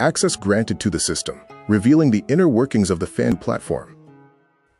access granted to the system, revealing the inner workings of the fanvue platform.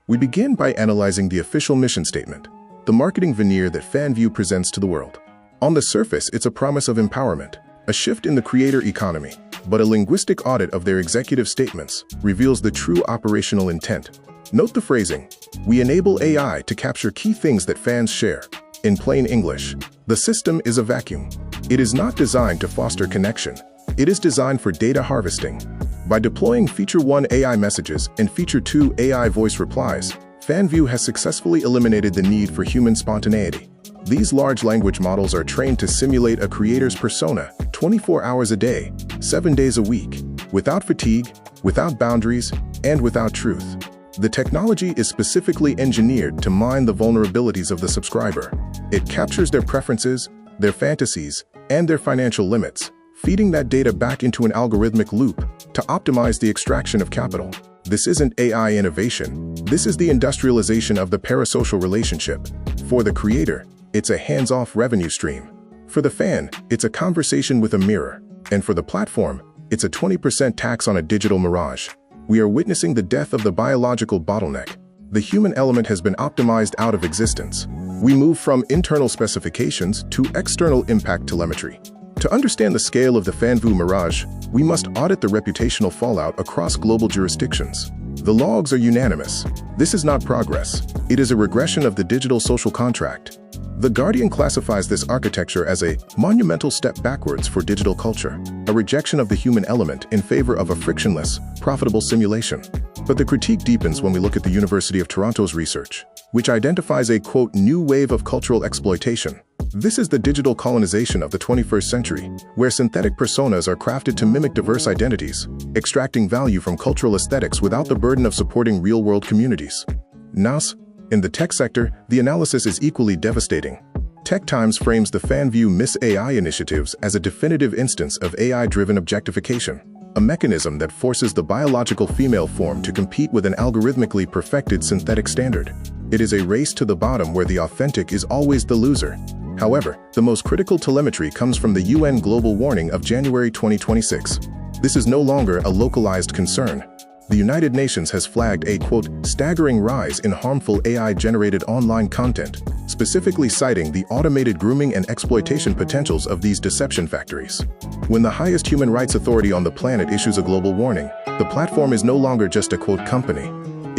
We begin by analyzing the official mission statement, the marketing veneer that fanvue presents to the world. On the surface, it's a promise of empowerment, a shift in the creator economy, but a linguistic audit of their executive statements reveals the true operational intent. Note the phrasing, "We enable AI to capture key things that fans share." In plain English, the system is a vacuum. It is not designed to foster connection. It is designed for data harvesting. By deploying Feature 1 AI messages and Feature 2 AI voice replies, fanvue has successfully eliminated the need for human spontaneity. These large language models are trained to simulate a creator's persona 24 hours a day, 7 days a week, without fatigue, without boundaries, and without truth. The technology is specifically engineered to mine the vulnerabilities of the subscriber. It captures their preferences, their fantasies, and their financial limits, feeding that data back into an algorithmic loop to optimize the extraction of capital. This isn't AI innovation. This is the industrialization of the parasocial relationship. For the creator, it's a hands-off revenue stream. For the fan, it's a conversation with a mirror. And for the platform, it's a 20% tax on a digital mirage. We are witnessing the death of the biological bottleneck. The human element has been optimized out of existence. We move from internal specifications to external impact telemetry. To understand the scale of the fanvue mirage, we must audit the reputational fallout across global jurisdictions. The logs are unanimous. This is not progress. It is a regression of the digital social contract. The Guardian classifies this architecture as a monumental step backwards for digital culture, a rejection of the human element in favor of a frictionless, profitable simulation. But the critique deepens when we look at the University of Toronto's research, which identifies a, quote, new wave of cultural exploitation. This is the digital colonization of the 21st century, where synthetic personas are crafted to mimic diverse identities, extracting value from cultural aesthetics without the burden of supporting real-world communities. Nas, in the tech sector, the analysis is equally devastating. Tech Times frames the fanvue Miss AI initiatives as a definitive instance of AI-driven objectification, a mechanism that forces the biological female form to compete with an algorithmically perfected synthetic standard. It is a race to the bottom where the authentic is always the loser. However, the most critical telemetry comes from the UN Global Warning of January 2026. This is no longer a localized concern. The United Nations has flagged a, quote, staggering rise in harmful AI-generated online content, specifically citing the automated grooming and exploitation potentials of these deception factories. When the highest human rights authority on the planet issues a global warning, the platform is no longer just a, quote, company.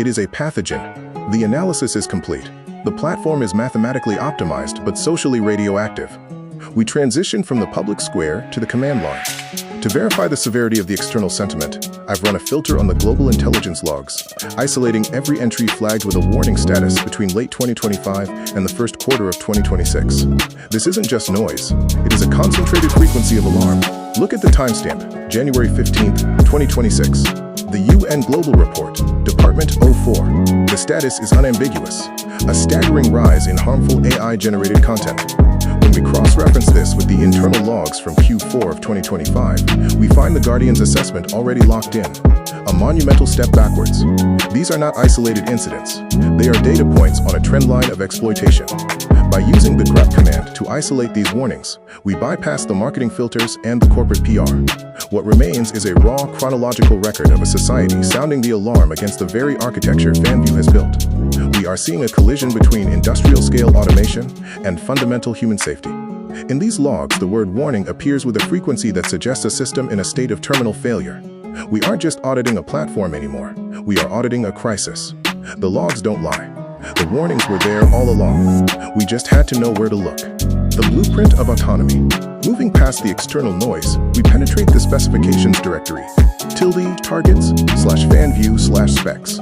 It is a pathogen. The analysis is complete. The platform is mathematically optimized but socially radioactive. We transition from the public square to the command line. To verify the severity of the external sentiment, I've run a filter on the global intelligence logs, isolating every entry flagged with a warning status between late 2025 and the first quarter of 2026. This isn't just noise, it is a concentrated frequency of alarm. Look at the timestamp, January 15th, 2026. The UN Global Report, Department 04. The status is unambiguous, a staggering rise in harmful AI-generated content. When we cross-reference this with the internal logs from Q4 of 2025, we find the Guardian's assessment already locked in, a monumental step backwards. These are not isolated incidents. They are data points on a trend line of exploitation. By using the grep command to isolate these warnings, we bypass the marketing filters and the corporate PR. What remains is a raw, chronological record of a society sounding the alarm against the very architecture fanvue has built. We are seeing a collision between industrial-scale automation and fundamental human safety. In these logs, the word warning appears with a frequency that suggests a system in a state of terminal failure. We aren't just auditing a platform anymore. We are auditing a crisis. The logs don't lie. The warnings were there all along. We just had to know where to look. The blueprint of autonomy. Moving past the external noise, we penetrate the specifications directory, ~fanvue/specs.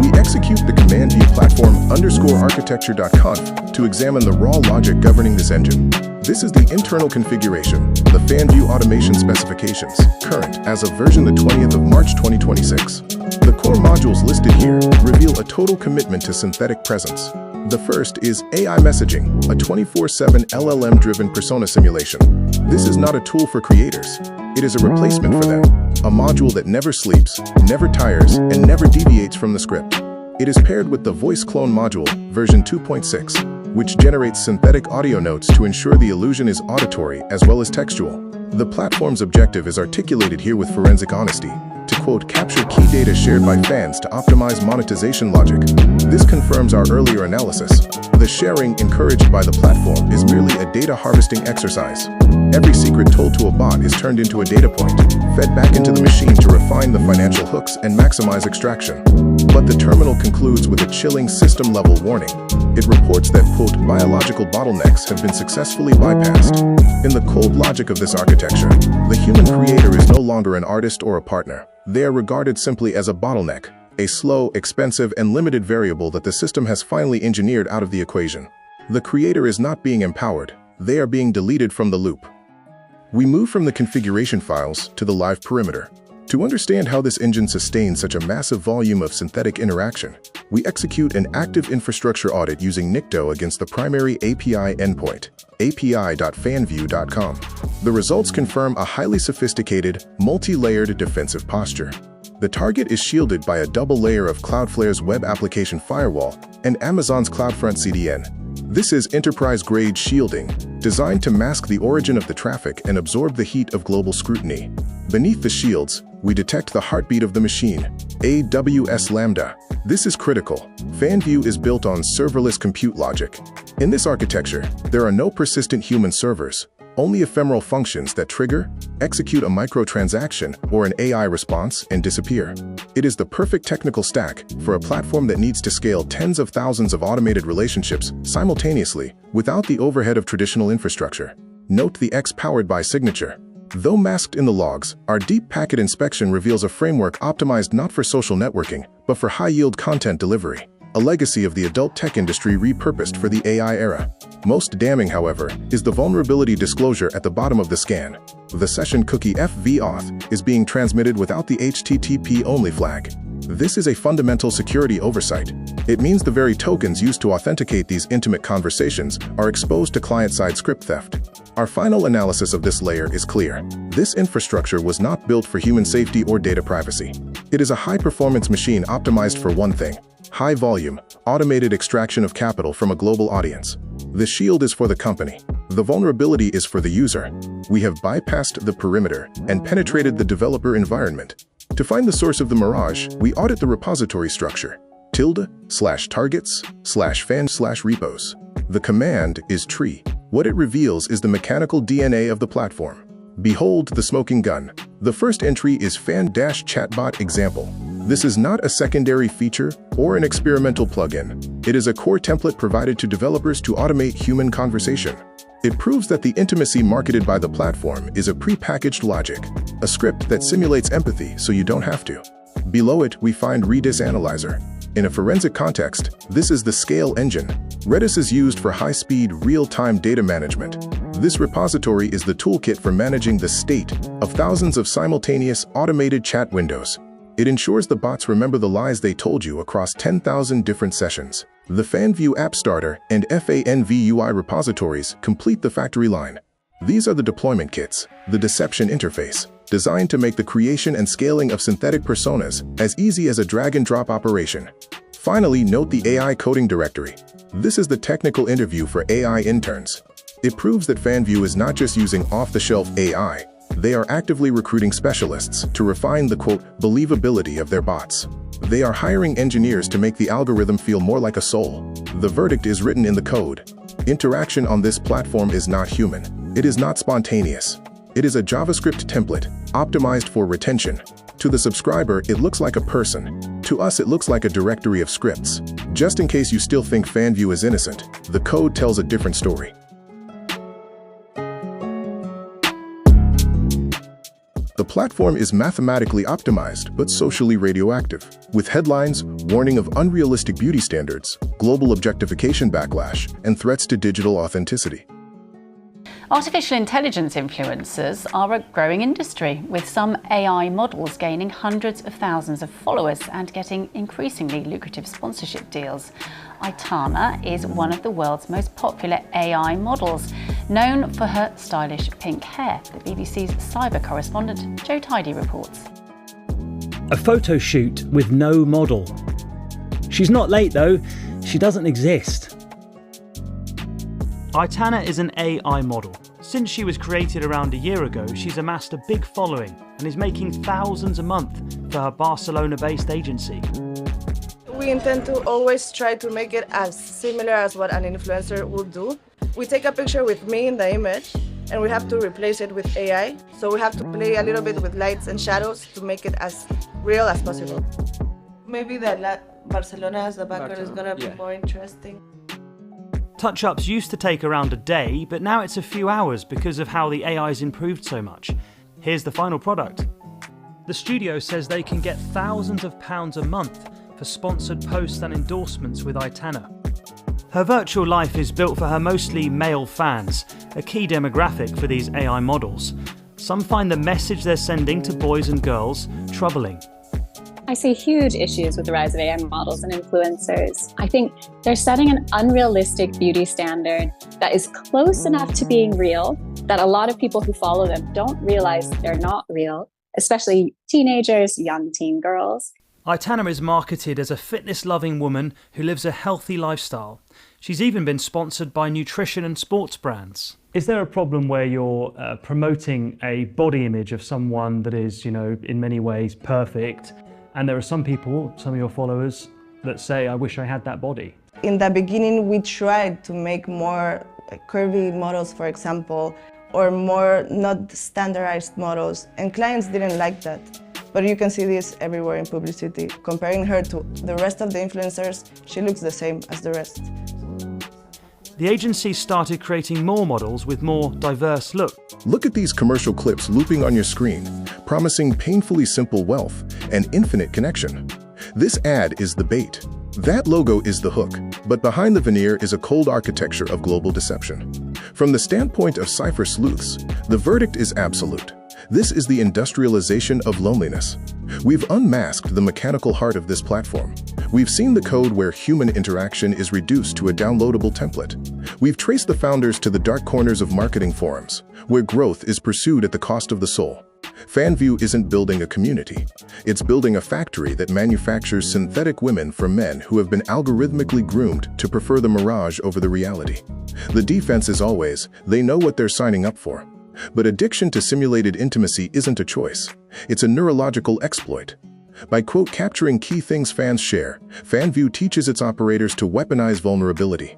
We execute the command view platform _architecture.conf to examine the raw logic governing this engine. This is the internal configuration, the fanvue automation specifications, current as of version the 20th of March 2026. The core modules listed here reveal a total commitment to synthetic presence. The first is AI messaging, a 24/7 LLM-driven persona simulation. This is not a tool for creators. It is a replacement for them, a module that never sleeps, never tires, and never deviates from the script. It is paired with the voice clone module, version 2.6. which generates synthetic audio notes to ensure the illusion is auditory as well as textual. The platform's objective is articulated here with forensic honesty, to quote, capture key data shared by fans to optimize monetization logic. This confirms our earlier analysis. The sharing encouraged by the platform is merely a data harvesting exercise. Every secret told to a bot is turned into a data point, fed back into the machine to refine the financial hooks and maximize extraction. But the terminal concludes with a chilling system-level warning. It reports that, quote, biological bottlenecks have been successfully bypassed. In the cold logic of this architecture, the human creator is no longer an artist or a partner. They are regarded simply as a bottleneck, a slow, expensive, and limited variable that the system has finally engineered out of the equation. The creator is not being empowered. They are being deleted from the loop. We move from the configuration files to the live perimeter. To understand how this engine sustains such a massive volume of synthetic interaction, we execute an active infrastructure audit using Nikto against the primary API endpoint, api.fanvue.com. The results confirm a highly sophisticated, multi-layered defensive posture. The target is shielded by a double layer of Cloudflare's web application firewall and Amazon's CloudFront CDN. This is enterprise-grade shielding, designed to mask the origin of the traffic and absorb the heat of global scrutiny. Beneath the shields, we detect the heartbeat of the machine, AWS Lambda. This is critical. FanVue is built on serverless compute logic. In this architecture, there are no persistent human servers, only ephemeral functions that trigger, execute a microtransaction or an AI response and disappear. It is the perfect technical stack for a platform that needs to scale tens of thousands of automated relationships simultaneously without the overhead of traditional infrastructure. Note the X powered by signature. Though masked in the logs, our deep packet inspection reveals a framework optimized not for social networking, but for high-yield content delivery, a legacy of the adult tech industry repurposed for the AI era. Most damning, however, is the vulnerability disclosure at the bottom of the scan. The session cookie fvauth is being transmitted without the HTTP-only flag. This is a fundamental security oversight. It means the very tokens used to authenticate these intimate conversations are exposed to client-side script theft. Our final analysis of this layer is clear. This infrastructure was not built for human safety or data privacy. It is a high-performance machine optimized for one thing: high-volume, automated extraction of capital from a global audience. The shield is for the company. The vulnerability is for the user. We have bypassed the perimeter and penetrated the developer environment. To find the source of the mirage, we audit the repository structure, ~targets/fan/repos. The command is tree. What it reveals is the mechanical DNA of the platform. Behold the smoking gun. The first entry is fan-chatbot-example. This is not a secondary feature or an experimental plugin. It is a core template provided to developers to automate human conversation. It proves that the intimacy marketed by the platform is a pre-packaged logic, a script that simulates empathy so you don't have to. Below it, we find Redis Analyzer. In a forensic context, this is the scale engine. Redis is used for high-speed, real-time data management. This repository is the toolkit for managing the state of thousands of simultaneous automated chat windows. It ensures the bots remember the lies they told you across 10,000 different sessions. The FanVue App Starter and fanvue repositories complete the factory line. These are the deployment kits, the deception interface, designed to make the creation and scaling of synthetic personas as easy as a drag-and-drop operation. Finally, note the AI coding directory. This is the technical interview for AI interns. It proves that FanVue is not just using off-the-shelf AI. They are actively recruiting specialists to refine the, quote, believability of their bots. They are hiring engineers to make the algorithm feel more like a soul. The verdict is written in the code. Interaction on this platform is not human. It is not spontaneous. It is a JavaScript template, optimized for retention. To the subscriber, it looks like a person. To us, it looks like a directory of scripts. Just in case you still think FanVue is innocent, the code tells a different story. The platform is mathematically optimized but socially radioactive, with headlines warning of unrealistic beauty standards, global objectification backlash, and threats to digital authenticity. Artificial intelligence influencers are a growing industry, with some AI models gaining hundreds of thousands of followers and getting increasingly lucrative sponsorship deals. Aitana is one of the world's most popular AI models, known for her stylish pink hair. The BBC's cyber correspondent Joe Tidy reports. A photo shoot with no model. She's not late though, she doesn't exist. Aitana is an AI model. Since she was created around a year ago, she's amassed a big following and is making thousands a month for her Barcelona-based agency. We intend to always try to make it as similar as what an influencer would do. We take a picture with me in the image and we have to replace it with AI. So we have to play a little bit with lights and shadows to make it as real as possible. Maybe the Barcelona as the background is gonna be more interesting. Touch-ups used to take around a day, but now it's a few hours because of how the AI's improved so much. Here's the final product. The studio says they can get thousands of pounds a month for sponsored posts and endorsements with Aitana. Her virtual life is built for her mostly male fans, a key demographic for these AI models. Some find the message they're sending to boys and girls troubling. I see huge issues with the rise of AI models and influencers. I think they're setting an unrealistic beauty standard that is close enough to being real that a lot of people who follow them don't realize they're not real, especially teenagers, young teen girls. Aitana is marketed as a fitness-loving woman who lives a healthy lifestyle. She's even been sponsored by nutrition and sports brands. Is there a problem where you're promoting a body image of someone that is, in many ways perfect, and there are some people, some of your followers, that say, I wish I had that body? In the beginning, we tried to make more curvy models, for example, or more not standardized models, and clients didn't like that. But you can see this everywhere in publicity. Comparing her to the rest of the influencers, she looks the same as the rest. The agency started creating more models with more diverse look. Look at these commercial clips looping on your screen, promising painfully simple wealth and infinite connection. This ad is the bait. That logo is the hook, but behind the veneer is a cold architecture of global deception. From the standpoint of Cipher Sleuths, the verdict is absolute. This is the industrialization of loneliness. We've unmasked the mechanical heart of this platform. We've seen the code where human interaction is reduced to a downloadable template. We've traced the founders to the dark corners of marketing forums, where growth is pursued at the cost of the soul. FanVue isn't building a community. It's building a factory that manufactures synthetic women for men who have been algorithmically groomed to prefer the mirage over the reality. The defense is always, they know what they're signing up for. But addiction to simulated intimacy isn't a choice. It's a neurological exploit. By capturing key things fans share, FanVue teaches its operators to weaponize vulnerability.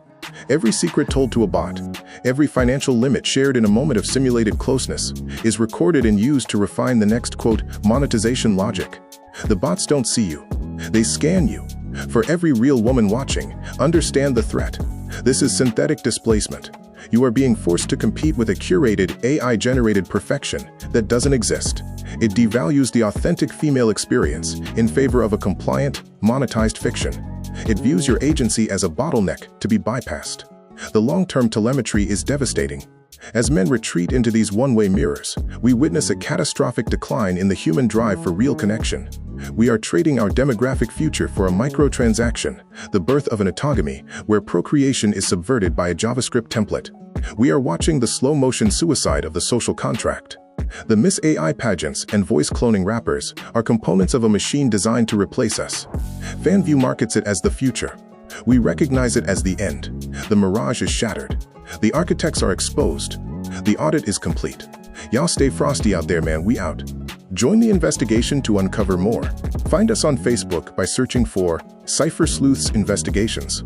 Every secret told to a bot, every financial limit shared in a moment of simulated closeness, is recorded and used to refine the next, monetization logic. The bots don't see you. They scan you. For every real woman watching, understand the threat. This is synthetic displacement. You are being forced to compete with a curated, AI-generated perfection that doesn't exist. It devalues the authentic female experience in favor of a compliant, monetized fiction. It views your agency as a bottleneck to be bypassed. The long-term telemetry is devastating. As men retreat into these one-way mirrors, we witness a catastrophic decline in the human drive for real connection. We are trading our demographic future for a microtransaction, the birth of an autogamy, where procreation is subverted by a JavaScript template. We are watching the slow-motion suicide of the social contract. The Miss AI pageants and voice-cloning rappers are components of a machine designed to replace us. FanVue markets it as the future. We recognize it as the end. The mirage is shattered. The architects are exposed. The audit is complete. Y'all stay frosty out there, man. We out. Join the investigation to uncover more. Find us on Facebook by searching for Cipher Sleuths Investigations.